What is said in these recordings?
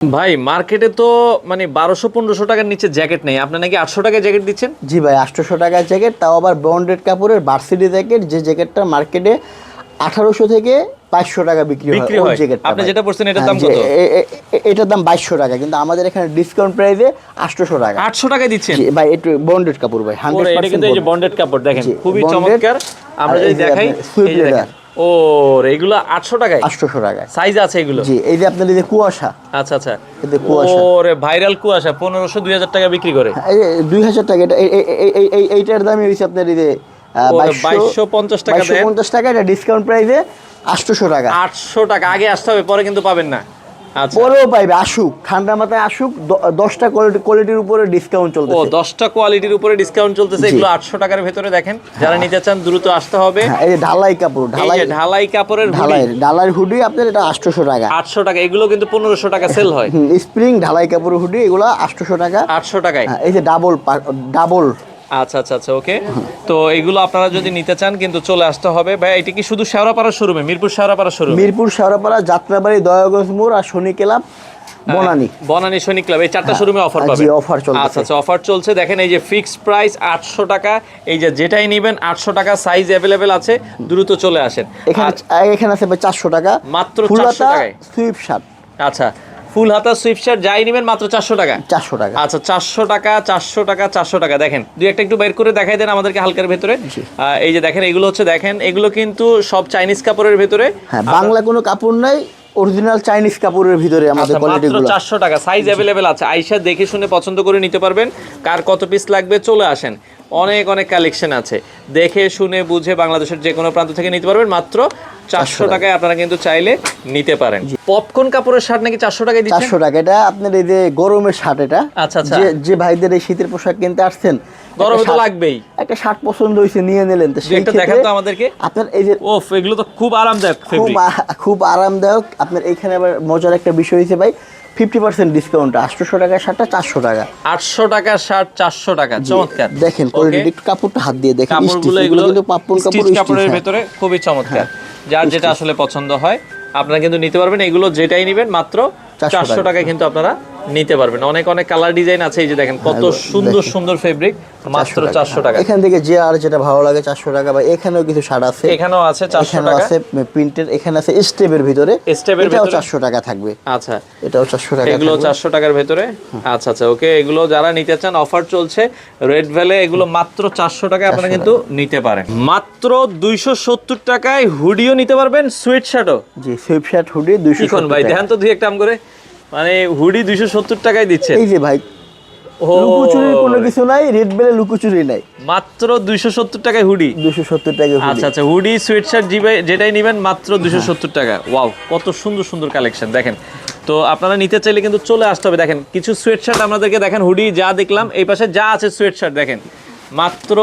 ভাই মার্কেটে তো মানে 1200-1500 টাকার নিচে জ্যাকেট নেই, আপনি নাকি 800 টাকায় জ্যাকেট দিচ্ছেন? জি ভাই, 800 টাকার জ্যাকেট, তাও আবার বন্ডেড কাপড়ের ভার্সিটি জ্যাকেট, যে জ্যাকেটটা মার্কেটে 1800 থেকে 2200 টাকা বিক্রি হয়। ওই জ্যাকেটটা আপনি যেটা পড়ছেন এটার দাম কত? এটার দাম 2200 টাকা, কিন্তু আমাদের এখানে ডিসকাউন্ট প্রাইসে 800 টাকা। 800 টাকায় দিচ্ছেন ভাই? একটু বন্ডেড কাপড় ভাই, 100%। এটা কিন্তু এই যে বন্ডেড কাপড় দেখেন, খুবই চমৎকার। আমরা যদি দেখাই, এই যে দেখেন, ও এগুলো 800 টাকায়, 800 টাকা সাইজ আছে এগুলো। জি, এই যে আপনার এই যে কুয়াশা, আচ্ছা আচ্ছা, এই যে কুয়াশা, ওরে ভাইরাল কুয়াশা 1500-2000 টাকা বিক্রি করে। এই 2000 টাকা। এটা এইটার দামই হচ্ছে আপনার এই যে 2250 টাকা দেন। 2250 টাকা, এটা ডিসকাউন্ট প্রাইসে 800 টাকা। 800 টাকা আগে আসতে হবে, পরে কিন্তু পাবেন না। আচ্ছা, পরেও পাইবে, আসুক, ঠান্ডা মাথায় আসুক। 10টা কোয়ালিটির উপরে ডিসকাউন্ট চলতেছে। ও 10টা কোয়ালিটির উপরে ডিসকাউন্ট চলতেছে। এগুলো 800 টাকার ভেতরে দেখেন, যারা নিতে চান দ্রুত আসতে হবে। এই যে ঢালাই কাপড়, ঢালাই কাপড়ের ঢালাই হুডি আপনার, এটা 800 টাকা। 800 টাকা, এগুলো কিন্তু 1500 টাকা সেল হয়। স্প্রিং ঢালাই কাপড় হুডি, এগুলো 800 টাকা। 800 টাকায়। এই যে ডাবল। আচ্ছা আচ্ছা আচ্ছা, ওকে। তো এগুলো আপনারা যদি নিতে চান কিন্তু চলে আসতে হবে। ভাই এটা কি শুধু শেওড়াপাড়া শোরুমে, মিরপুর শেওড়াপাড়া শোরুম? মিরপুর শেওড়াপাড়া, যাত্রাবাড়ি, দয়াগঞ্জ মোড় আর শনি ক্লাব, বনানী সৈনিক ক্লাব, এই 4টা শোরুমে অফার পাবেন। জি, অফার চলছে। আচ্ছা আচ্ছা, অফার চলছে। দেখেন এই যে ফিক্সড প্রাইস 800 টাকা, এই যে যেটাই নেবেন 800 টাকা, সাইজ अवेलेबल আছে, দ্রুত চলে আসেন। এখানে আছে 400 টাকা মাত্র 400 টাকায় সুইফট শার্ট। আচ্ছা, ফুল হাতা সুইফট শার্ট যাই নেবেন মাত্র 400 টাকা। 400 টাকা। আচ্ছা, 400 টাকা, 400 টাকা, 400 টাকা। দেখেন দুই একটা একটু বের করে দেখাই দেন আমাদেরকে হালকার ভেতরে। এই যে দেখেন, এগুলো হচ্ছে, দেখেন এগুলো কিন্তু সব চাইনিজ কাপড়ের ভেতরে। হ্যাঁ, বাংলা কোনো কাপড় নাই, অরিজিনাল চাইনিজ কাপড়ের ভিতরে আমাদের কোয়ালিটিগুলো। মাত্র 400 টাকা, সাইজ अवेलेबल আছে। আয়শা দেখে শুনে পছন্দ করে নিতে পারবেন। কার কত পিস লাগবে চলে আসেন, অনেক অনেক কালেকশন আছে, দেখে শুনে বুঝে বাংলাদেশের যে কোনো প্রান্ত থেকে নিতে পারবেন মাত্র 400 টাকায়। আপনারা কিন্তু চাইলে নিতে পারেন। পপকর্ন কাপড়ের শার্ট নাকি 400 টাকায় দিচ্ছেন? 400 টাকা। এটা আপনার এই যে গরমের শার্ট, এটা আচ্ছা আচ্ছা, যে ভাইদের এই শীতের পোশাক কিনতে আসছেন, গরমে তো লাগবেই, একটা শার্ট পছন্দ হয়েছে নিয়ে নিলেন, তো সেই দেখেন তো আমাদেরকে। আপনার এই যে ওফ, এগুলো তো খুব আরামদায়ক, খুব আরামদায়ক। আপনার এইখানে আবার মজার একটা বিষয় হয়েছে ভাই, 50% ডিসকাউন্ট। 800 টাকার শার্টটা 400 টাকা। 800 টাকার শার্ট 400 টাকা, চমৎকার। দেখেন কোয়ালিটি, একটু কাপড়টা হাত দিয়ে দেখেন, এগুলো কিন্তু পাপ্পল কাপড়, কাপড়ের ভিতরে খুবই চমৎকার। যার যেটা আসলে পছন্দ হয় আপনারা কিন্তু নিতে পারবেন। এগুলো যেটাই নেবেন মাত্র 400 টাকায় কিন্তু আপনারা নিতে পারবেন। অনেক অনেক কালার ডিজাইন আছে, এই যে দেখেন কত সুন্দর সুন্দর ফেব্রিক, মাত্র 400 টাকা। এখান থেকে যে আর যেটা ভালো লাগে 400 টাকা। বা এখানেও কিছু শার্ট আছে, এখানেও আছে 400 টাকা, আছে প্রিন্টের, এখানে আছে স্টেপের ভিতরে, এটাও 400 টাকা থাকবে। আচ্ছা, এটাও 400 টাকা, এগুলো 400 টাকার ভিতরে। আচ্ছা আচ্ছা, ওকে। এগুলো যারা নিতে চান অফার চলছে রেড ভ্যালে, এগুলো মাত্র 400 টাকায় আপনারা কিন্তু নিতে পারেন। মাত্র 270 টাকায় হুডিও নিতে পারবেন, সুইট শার্টও। জি, সুইট শার্ট হুডি 270 ভাই দেখেন তো দুই একটা আম করে, মানে হুডি 270 টাকায় দিচ্ছে। এই যে ভাই, লুকোচুরির কোনো কিছু নাই, রেড বেলে লুকোচুরি নাই, মাত্র 270 টাকায় হুডি। 270 টাকা হুডি। আচ্ছা আচ্ছা, হুডি সুইট শার্ট যেটাই নেবেন মাত্র 270 টাকা। ওয়াও, কত সুন্দর সুন্দর কালেকশন দেখেন। তো আপনারা নিতে চাইলে কিন্তু চলে আসতে হবে। দেখেন কিছু সুইট শার্ট আপনাদেরকে দেখেন, হুডি যা দেখলাম, এই পাশে যা আছে সুইট শার্ট দেখেন মাত্র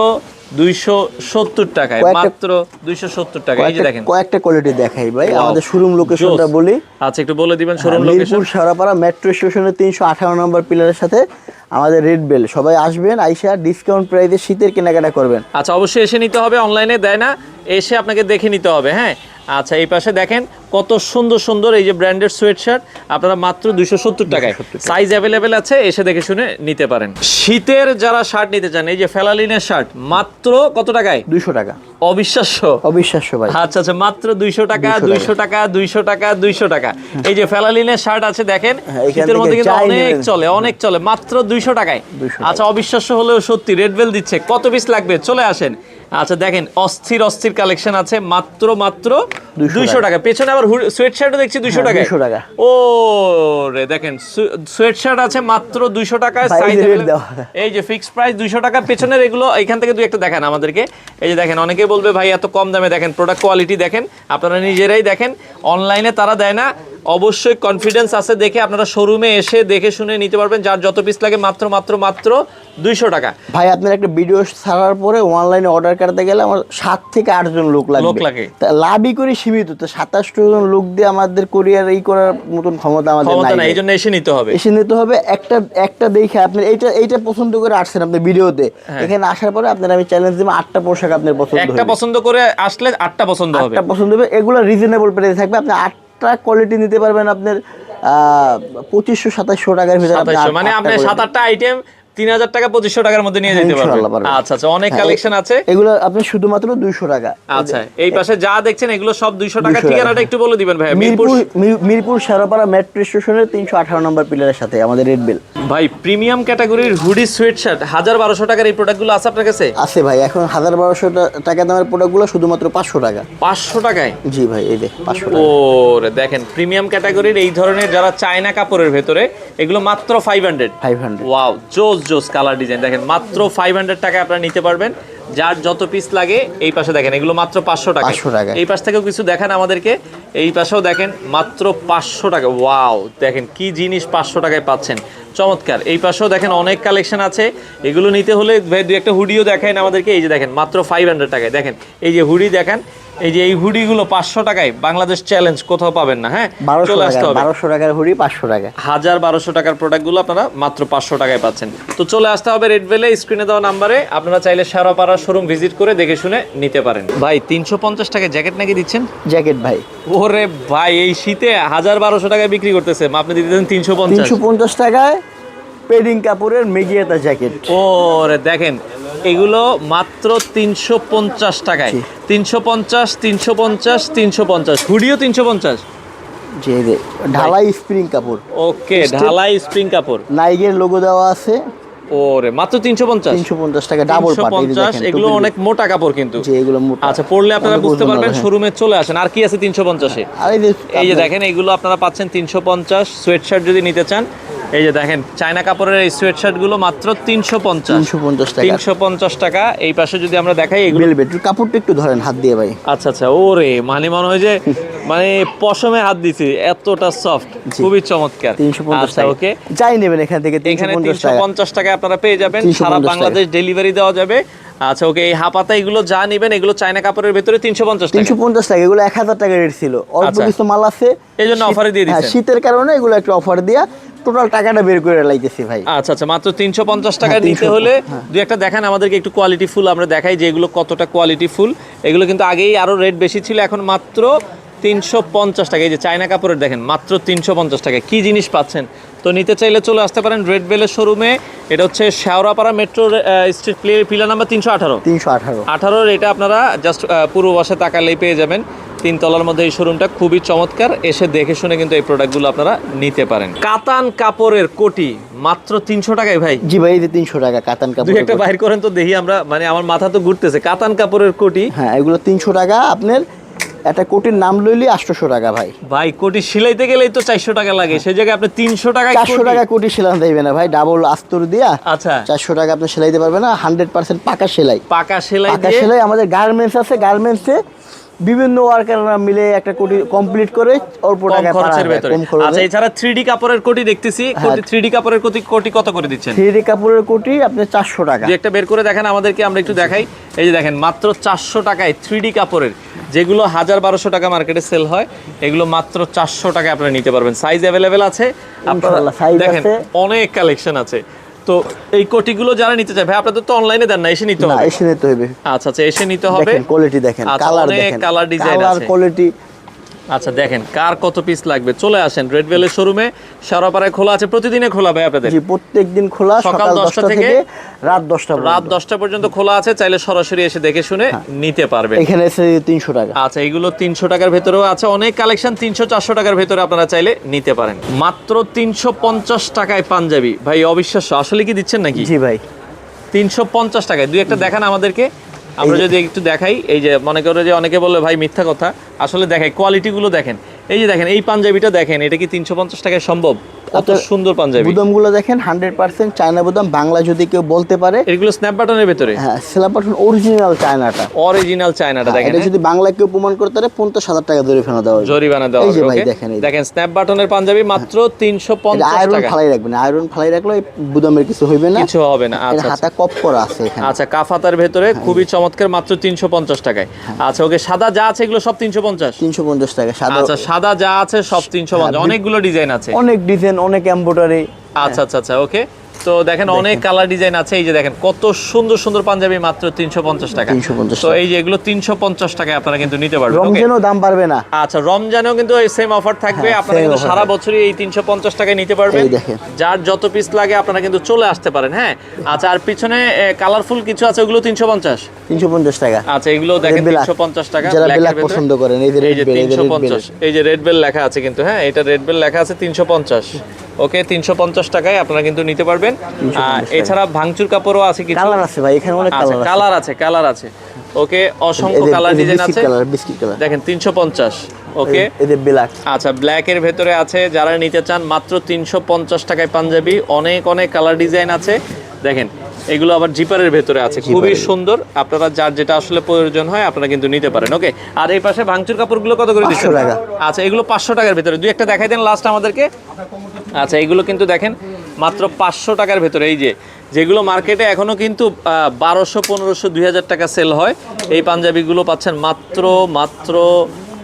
270 টাকায়, মাত্র 270 টাকা। এই যে দেখেন কয়েকটা কোয়ালিটি দেখাই ভাই। আমাদের শোরুম লোকেশনটা বলি। আচ্ছা, একটু বলে দিবেন showroom location. Mirpur Shewrapara metro স্টেশনের 358 নম্বর পিলারের সাথে আমাদের রেড বেল। সবাই আসবেন, আইসা ডিসকাউন্ট প্রাইসে শীতের কেনাকাটা করবেন। আচ্ছা, অবশ্যই এসে নিতে হবে, অনলাইনে দেয় না, এসে আপনাকে দেখে নিতে হবে। হ্যাঁ, আচ্ছা, এই পাশে দেখেন কত সুন্দর সুন্দর এই যে ব্র্যান্ডেড সোয়েট শার্ট, আপনারা মাত্র 270 টাকায়, সাইজ अवेलेबल আছে, এসে দেখে শুনে নিতে পারেন। শীতের যারা শার্ট নিতে চান, এই যে ফেলালিনের শার্ট মাত্র কত টাকায়? 200 টাকা। অবিশ্বাস্য, অবিশ্বাস্য ভাই। আচ্ছা আচ্ছা, মাত্র 200 টাকা, 200 টাকা, 200 টাকা, 200 টাকা। এই যে ফেলালিনের শার্ট আছে দেখেন, শীতের মধ্যে কিন্তু অনেক চলে, অনেক চলে, মাত্র 200 টাকায়। আচ্ছা, অবিশ্বাস্য হলেও সত্যি, রেড বেল দিচ্ছে। কত পিস লাগবে চলে আসেন। আচ্ছা দেখেন, অস্থির অস্থির কালেকশন আছে, মাত্র 200 টাকা। পেছনে আবার সোয়েট শার্টও দেখছি 200 টাকায়। 200 টাকা। ও রে, দেখেন সোয়েট শার্ট আছে মাত্র 200 টাকায়, সাইজ এই যে ফিক্সড প্রাইস 200 টাকা। পেছনের এগুলো এখান থেকে দুই একটা দেখান আমাদেরকে। এই যে দেখেন, অনেকে বলবে ভাই এত কম দামে, দেখেন প্রোডাক্ট কোয়ালিটি দেখেন, আপনারা নিজেরাই দেখেন, অনলাইনে তারা দেয় না। অবশ্যই কনফিডেন্স আছে দেখে আপনারা শোরুমে এসে দেখে শুনে নিতে পারবেন, যার যত পিস লাগে মাত্র মাত্র মাত্র 200 টাকা। ভাই আপনার একটা ভিডিও ছাড়ার পরে অনলাইনে অর্ডার করতে গেলে আমার 7 থেকে 8 জন লোক লাগে। তা লাভই করে সীমিত, তো 27 জন লোক দিয়ে আমাদের কোরিয়ার এই করার মতন ক্ষমতা আমাদের নাই। এইজন্য এসে নিতে হবে, একটা দেখে আপনি এইটা পছন্দ করে আসছেন আপনার ভিডিওতে, এখানে আসার পরে আপনার আমি চ্যালেঞ্জ দেব 8টা পোশাক আপনার পছন্দ হবে। একটা পছন্দ করে আসলে 8টা পছন্দ হবে, 8টা পছন্দ হবে। এগুলো রিজনেবল প্রাইসে থাকবে। আপনি 8টা কোয়ালিটি নিতে পারবেন আপনার 2500-2700 টাকার ভিতরে 2700 মানে আপনি 7-8টা আইটেম 3000 টাকা 2500 টাকার মধ্যে নিয়ে যেতে পারবেন। আচ্ছা আচ্ছা, অনেক কালেকশন আছে। এগুলো আপনি শুধুমাত্র 200 টাকা। আচ্ছা, এই পাশে যা দেখছেন এগুলো সব 200 টাকা। ঠিকানাটা একটু বলে দিবেন ভাই। মিরপুর শেরপাড়া মেট্রো স্টেশনের 318 নম্বর পিলারের সাথে আমাদের রেড বেল। ভাই প্রিমিয়াম ক্যাটাগরির হুডি সোয়েটশার্ট 1200 টাকার এই প্রোডাক্টগুলো আছে আপনার কাছে? আছে ভাই, এখন 1200 টাকা দামের প্রোডাক্টগুলো শুধুমাত্র 500 টাকা। 500 টাকায়? জি ভাই, এই যে 500 টাকা। ওরে দেখেন, প্রিমিয়াম ক্যাটাগরির এই ধরনের যারা চায়না কাপড়ের ভেতরে, এগুলো মাত্র 500। ওয়াও, জোস জোস কালার ডিজাইন দেখেন, মাত্র 500 টাকায় আপনারা নিতে পারবেন। যার যত পিস লাগে। এই পাশে দেখেন এগুলো মাত্র 500 টাকা। এই পাশ থেকেও কিছু দেখান আমাদেরকে। এই পাশেও দেখেন মাত্র 500 টাকা। ওয়াও, দেখেন কি জিনিস 500 টাকায় পাচ্ছেন, চমৎকার। এই পাশেও দেখেন অনেক কালেকশন আছে। এগুলো নিতে হলে দুই একটা হুডিও দেখান আমাদেরকে। এই যে দেখেন মাত্র 500 টাকায়। দেখেন এই যে হুডি দেখেন, এই যে এই হুডিগুলো 500 টাকায় বাংলাদেশ চ্যালেঞ্জ কোথাও পাবেন না। হ্যাঁ, চলে আসতে হবে। 1200 টাকার হুডি 500 টাকা। 1200 টাকার প্রোডাক্টগুলো আপনারা মাত্র 500 টাকায় পাচ্ছেন। তো চলে আসতে হবে রেড বেলে, স্ক্রিনে দেওয়া নাম্বারে। আপনারা চাইলে শেরপাড়া শোরুম ভিজিট করে দেখে শুনে নিতে পারেন। ভাই 350 টাকায় জ্যাকেট নাকি দিচ্ছেন? জ্যাকেট ভাই, ওরে ভাই এই শীতে 1200 টাকায় বিক্রি করতেছে, আপনি দিতেছেন 350 টাকায় পেডিং কাপড়ের মেগিয়াতা জ্যাকেট। ওরে দেখেন এগুলো মাত্র 350 টাকায়। 350, 350, 350। হুডিও 350। জি রে, ঢালাই স্প্রিং কাপড়। ওকে, ঢালাই স্প্রিং কাপড়, নাইকের লোগো দেওয়া আছে। ওরে মাত্র 350 টাকা ডাবল পার্ট। এগুলো অনেক মোটা কাপড় কিন্তু। জি, এগুলো মোটা। আচ্ছা, পরলে আপনারা বুঝতে পারবেন। শোরুমে চলে আসেন। আর কি আছে 350 এ? এই যে দেখেন এগুলো আপনারা পাচ্ছেন 350। সোয়েটশার্ট যদি নিতে চান, এই যে দেখেন চায়না কাপড়ের এই সোয়েটশার্ট গুলো মাত্র 350 টাকা। এই পাশে যদি আমরা দেখাই, এগুলো কাপড়টা একটু ধরেন হাত দিয়ে ভাই। আচ্ছা আচ্ছা, ওরে মানে মনে হয় যে মানে পশমে হাত দিছি, এতটা সফট, খুবই চমৎকার। 350 টাকা। ওকে, যাই নেবেন এখান থেকে 350 টাকায় আপনারা পেয়ে যাবেন। সারা বাংলাদেশ ডেলিভারি দেওয়া যাবে। আচ্ছা ওকে, এই হাপাতা এগুলো যা নেবেন এগুলো চায়না কাপড়ের ভিতরে 350 টাকা। 350 টাকা। এগুলো 1000 টাকা রেট ছিল, অল্প কিছু মাল আছে এইজন্য অফারে দিয়ে দিচ্ছেন। শীতের কারণে এগুলো একটু অফার দিয়া টোটাল টাকাটা বের করে লাইতেছি ভাই। আচ্ছা আচ্ছা, মাত্র 350 টাকা নিতে হলে দুই একটা দেখান আমাদেরকে একটু কোয়ালিটি ফুল। আমরা দেখাই যে এগুলো কতটা কোয়ালিটি ফুল। এগুলো কিন্তু আগেই আরো রেট বেশি ছিল, এখন মাত্র 350 টাকা। এই যে চায়না কাপড়ের দেখেন মাত্র 350 টাকা। কি জিনিস পাচ্ছেন। তো নিতে চাইলে চলে আসতে পারেন রেড বেলের শোরুমে। এটা হচ্ছে Shewrapara metro street pillar number 318। এটা আপনারা জাস্ট পূর্ব পাশে তাকালেই পেয়ে যাবেন। 3 তলার মধ্যে এই শোরুমটা খুবই চমৎকার। এসে দেখে শুনে কিন্তু এই প্রোডাক্টগুলো আপনারা নিতে পারেন। কাতান কাপড়ের কোটি মাত্র 300 টাকায় ভাই। জি ভাই, এই যে 300 টাকা কাতান কাপড়। দুই একটা বাইর করেন তো দেখি আমরা, মানে আমার মাথা তো ঘুরতেছে। কাতান কাপড়ের কোটি, হ্যাঁ এগুলো 300 টাকা। আপনার একটা কোটির নাম লইলি 800 টাকা ভাই। ভাই কোটি সিলাইতে গেলেই তো 400 টাকা লাগে, সেই জায়গায় আপনি 300 টাকায় 400 টাকা কোটি সেলান দিবেন না ভাই, ডাবল আস্তর দিয়া। আচ্ছা, 400 টাকা আপনি সেলাইতে পারবেন না। 100% পাকা সেলাই। পাকা সেলাই আমাদের গার্মেন্টস আছে, গার্মেন্টসে বিভিন্ন ওয়ার্কাররা মিলে একটা কোটি কমপ্লিট করে অল্প টাকা খরচের ভিতরে। আচ্ছা, এছাড়া 3D কাপড়ের কোটি দেখতেছি। 3D কাপড়ের কোটি কত করে দিচ্ছেন? 3D কাপড়ের কোটি আপনি 400 টাকা। যে একটা বের করে দেখেন আমাদেরকে, আমরা একটু দেখাই। এই যে দেখেন মাত্র 400 টাকায় 3D কাপড়ের, যেগুলো 1200 টাকা মার্কেটে সেল হয়, এগুলো মাত্র 400 টাকায় আপনারা নিতে পারবেন। সাইজ অ্যাভেলেবেল আছে, আপনারা দেখেন অনেক কালেকশন আছে। তো এই কোটিগুলো যারা নিতে চায় ভাই, আপনাদের তো অনলাইনে দেন না, এসে নিতে হবে? এসে নিতে হবে। আচ্ছা আচ্ছা, এসে নিতে হবে। দেখেন কোয়ালিটি দেখেন, কালার দেখেন, কালার ডিজাইন আছে, কোয়ালিটি। আচ্ছা দেখেন কার কত পিস লাগবে, চলে আসেন রেড বেলের শোরুমে। শেওড়াপাড়ায় খোলা আছে, প্রতিদিনে খোলা ভাই আপনাদের? জি, প্রত্যেকদিন খোলা, সকাল 10টা থেকে রাত 10টা পর্যন্ত খোলা আছে। চাইলে সরাসরি এসে দেখে শুনে নিতে পারবেন। এখানে এসে 300 টাকা। আচ্ছা, এগুলো 300 টাকার ভেতরেও আছে অনেক কালেকশন। 300-400 টাকার ভেতরে আপনারা চাইলে নিতে পারেন। মাত্র 350 টাকায় পাঞ্জাবি ভাই, অবিশ্বাস্য। আসলে কি দিচ্ছেন নাকি? জি ভাই, 350 টাকায়। দুই একটা দেখান আমাদেরকে, আমরা যদি একটু দেখাই। এই যে মনে করে যে অনেকে বললে ভাই মিথ্যা কথা, আসলে দেখাই কোয়ালিটিগুলো দেখেন। এই যে দেখেন এই পাঞ্জাবিটা দেখেন, এটা কি 350 টাকায় সম্ভব? কত সুন্দর পাঞ্জাবি। বুদামগুলো দেখেন 100% চায়না বুদাম, বাংলা যদি কেউ বলতে পারে। এগুলো স্ন্যাপ বাটনের ভিতরে? হ্যাঁ, স্ন্যাপ বাটন অরিজিনাল চায়নাটা দেখেন। এটা যদি বাংলা কেউ প্রমাণ করতে পারে 50,000 টাকা জরিমানা দেওয়া হবে। জরিমানা দেওয়া হবে। ওকে, দেখেন স্ন্যাপ বাটনের পাঞ্জাবি মাত্র 350 টাকা। আয়রন ফালাই রাখবেন, আয়রন ফালাই রাখলে বুদামের কিছু হইবে না, কিছু হবে না। আচ্ছা, হাতা কপ করা আছে এখানে। আচ্ছা, কাফাতার ভেতরে খুবই চমৎকার, মাত্র 350 টাকায়। আচ্ছা ওকে, সাদা যা আছে এগুলো সব 350 টাকা। সাদা, আচ্ছা সাদা যা আছে সব 350। অনেকগুলো ডিজাইন আছে, অনেক ডিজাইন, অনেক এমব্রয়ডারি। আচ্ছা আচ্ছা আচ্ছা, ওকে। তো দেখেন অনেক কালার ডিজাইন আছে, এই যে দেখেন কত সুন্দর সুন্দর পাঞ্জাবি মাত্র 350 টাকা। 350 তো এই যে এগুলো 350 টাকায় আপনারা কিন্তু নিতে পারবেন। রমজানেও দাম বাড়বে না। আচ্ছা, রমজানেও কিন্তু এই সেম অফার থাকবে, আপনারা কিন্তু সারা বছরই এই 350 টাকায় নিতে পারবেন। যার যত পিস লাগে আপনারা কিন্তু চলে আসতে পারেন। হ্যাঁ, আচ্ছা, আর পিছনে কালারফুল কিছু আছে, ওগুলো 350 টাকা। আচ্ছা, এগুলো দেখেন 350 টাকা। যারা ব্ল্যাক পছন্দ করেন, এই যে রেড বেল, 350, এই যে রেড বেল লেখা আছে কিন্তু, হ্যাঁ এটা রেড বেল লেখা আছে 350। ওকে, 350 টাকায় আপনারা কিন্তু নিতে পারবেন। এছাড়া ভাঙচুর কাপড়ও আছে কিছু, কালার আছে ভাই, এখানে অনেক কালার আছে। ওকে, অসংখ্য কালার ডিজাইন আছে, দেখেন 350। ওকে, এদের ব্ল্যাক, আচ্ছা ব্ল্যাকের ভেতরে আছে, যারা নিতে চান মাত্র 350 টাকায় পাঞ্জাবি। অনেক কালার ডিজাইন আছে, দেখেন এগুলো আবার জিপারের ভেতরে আছে, খুবই সুন্দর। আপনারা যার যেটা আসলে প্রয়োজন হয় আপনারা কিন্তু নিতে পারেন। ওকে, আর এই পাশে ভাঙচুর কাপড়গুলো কত করে দিচ্ছেন? 500 টাকা। আচ্ছা, এগুলো 500 টাকার ভেতরে, দুই একটা দেখাই দেন লাস্ট আমাদেরকে। আচ্ছা, এগুলো কিন্তু দেখেন মাত্র 500 টাকার ভেতরে। এই যে যেগুলো মার্কেটে এখনো কিন্তু 1200, 1500, 2000 টাকা সেল হয়, এই পাঞ্জাবিগুলো পাচ্ছেন মাত্র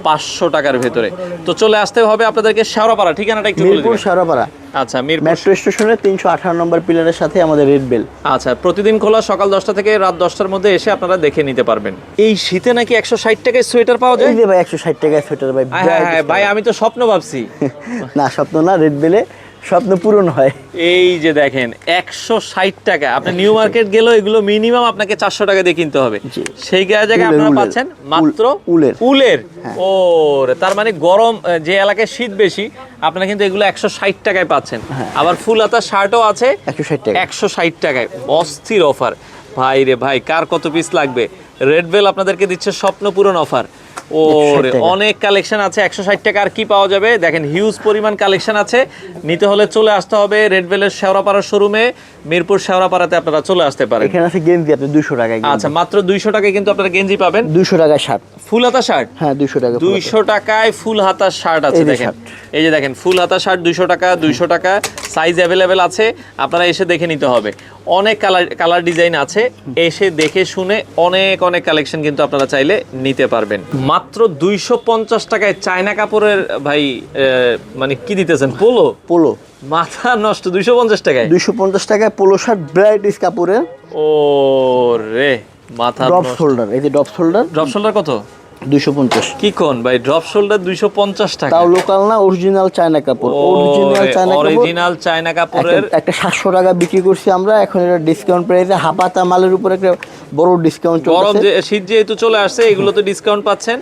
500 টাকার ভেতরে। তো চলে আসতে হবে আপনাদেরকে শেওড়াপাড়া, ঠিকানাটা একটু বলে দিন। শেওড়াপাড়া, আচ্ছা, মিরপুর মেট্রো স্টেশনের 318 নম্বর পিলারের সাথে আমাদের রেড বেল। আচ্ছা, প্রতিদিন খোলা, সকাল 10টা থেকে রাত 10টার মধ্যে এসে আপনারা দেখে নিতে পারবেন। এই শীতে নাকি 160 টাকায় সোয়েটার পাওয়া যায়? এই যে ভাই 160 টাকায় সোয়েটার ভাই। হ্যাঁ ভাই, আমি তো স্বপ্ন ভাবছি। না, স্বপ্ন না, রেড বেলে স্বপ্ন পূরণ হয়। এই যে দেখেন 160 টাকা, আপনি নিউ মার্কেট গেলেও এগুলো মিনিমাম আপনাকে 400 টাকা দিয়ে কিনতে হবে। সেই জায়গায় আপনারা পাচ্ছেন মাত্র উলের। ও, তার মানে গরম যে এলাকায় শীত বেশি, আপনারা কিন্তু এগুলো 160 টাকায় পাচ্ছেন। আবার ফুল হাতা শার্টও আছে 160 টাকায়। অস্থির অফার ভাই রে ভাই, কার কত পিস লাগবে? রেড বেল আপনাদেরকে দিচ্ছে স্বপ্ন পূরণ অফার। ওরে, অনেক কালেকশন আছে 160 টাকা। আর কি পাওয়া যাবে দেখেন, হিউজ পরিমাণ কালেকশন আছে। নিতে হলে চলে আসতে হবে রেড বেলের শেওড়াপাড়া শোরুমে, মিরপুর শেওড়াপাড়াতে আপনারা চলে আসতে পারেন। এখানে আছে গেঞ্জি, আপনি 200 টাকায়। আচ্ছা, মাত্র 200 টাকায় কিন্তু আপনারা গেঞ্জি পাবেন। 200 টাকায় শার্ট, ফুল হাতা শার্ট। হ্যাঁ 200 টাকা। 200 টাকায় ফুল হাতা শার্ট আছে, দেখেন এই যে দেখেন ফুল হাতা শার্ট 200 টাকা। 200 টাকা, সাইজ অ্যাভেলেবেল আছে, আপনারা এসে দেখে নিতে হবে। অনেক কালার ডিজাইন আছে, এসে দেখে শুনে অনেক কালেকশন কিন্তু আপনারা চাইলে নিতে পারবেন। মাত্র 250 টাকায় চায়না কাপড়ের ভাই মানে কি দিতেছেন? পোলো মাথা নষ্ট। 250 টাকায় 250 টাকায় পোলো শার্ট ব্রাইটিস কাপড়ের। ও রে, মাথা ড্রপ শোল্ডার, এই যে ড্রপ শোল্ডার কত? 250। কি কোন ভাই, ড্রপ শোল্ডার 250 টাকা? তাও লোকাল না, অরিজিনাল চায়না কাপড়। অরিজিনাল চায়না কাপড়ের একটা 700 টাকা বিক্রি করছি আমরা, এখন এটা ডিসকাউন্ট প্রাইসে হাপাতা মালের উপরে একটা বড় ডিসকাউন্ট চলছে। গরম শীত যেহেতু চলে আসছে, এগুলোতে ডিসকাউন্ট পাচ্ছেন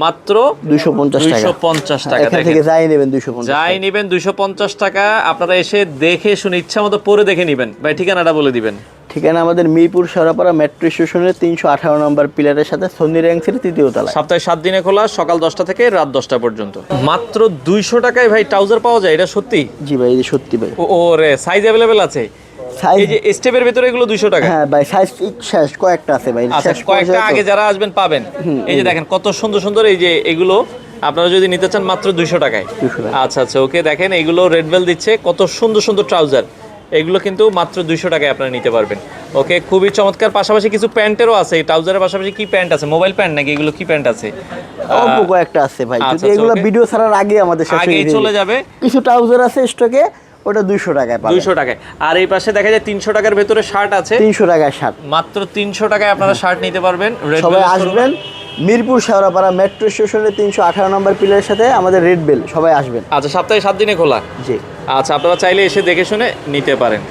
মাত্র 250 টাকা। এখান থেকে যাই নেবেন 250 টাকা। আপনারা এসে দেখে শুনে ইচ্ছা মতো পরে দেখে নেবেন। ভাই ঠিকানাটা বলে দিবেন। ঠিকানা আমাদের মিরপুর শেওড়াপাড়া মেট্রো স্টেশনের 318 নম্বর পিলারের সাথে সন্নি র্যাঙ্কসের 3য় তলায়। সপ্তাহে 7 দিনে খোলা, সকাল 10টা থেকে রাত 10টা পর্যন্ত। মাত্র 200 টাকায় ভাই ট্রাউজার পাওয়া যায়, এটা সত্যি? জি ভাই, এটা সত্যি ভাই। ওরে, সাইজ अवेलेबल আছে? এই যে স্টেপের ভিতরে এগুলো 200 টাকা? হ্যাঁ ভাই, সাইজ শেষ কয়েকটা আছে ভাই। আচ্ছা, কয়েকটা আগে যারা আসবেন পাবেন। এই যে দেখেন কত সুন্দর এই যে এগুলো আপনারা যদি নিতে চান মাত্র 200 টাকায়। আচ্ছা, ওকে, দেখেন এগুলো রেড বেল দিচ্ছে, কত সুন্দর ট্রাউজার। এগুলো কিন্তু মাত্র 200 টাকায় আপনারা নিতে পারবেন। ওকে, খুবই চমৎকার। পাশাপাশি কিছু প্যান্টেরও আছে, ট্রাউজারের পাশাপাশি কি প্যান্ট আছে? মোবাইল প্যান্ট নাকি এগুলো? কি প্যান্ট আছে? অল্প কয়েকটা আছে ভাই, যদি এগুলো ভিডিও ছাড়ার আগে আমাদের শেষ হয়ে চলে যাবে। কিছু ট্রাউজার আছে স্টকে, ওটা 200 টাকায় পাবেন। 200 টাকায়। আর এই পাশে দেখা যায় 300 টাকার ভেতরে শার্ট আছে। 300 টাকায় শার্ট, মাত্র 300 টাকায় আপনারা শার্ট নিতে পারবেন। সবাই আসবেন মিরপুর শেওড়াপাড়া মেট্রো স্টেশনের 318 নম্বর পিলারের সাথে আমাদের রেড বেল, সবাই আসবেন। আচ্ছা, সপ্তাহে 7 দিনে খোলা। জি। আচ্ছা, আপনারা চাইলে এসে দেখে শুনে নিতে পারেন।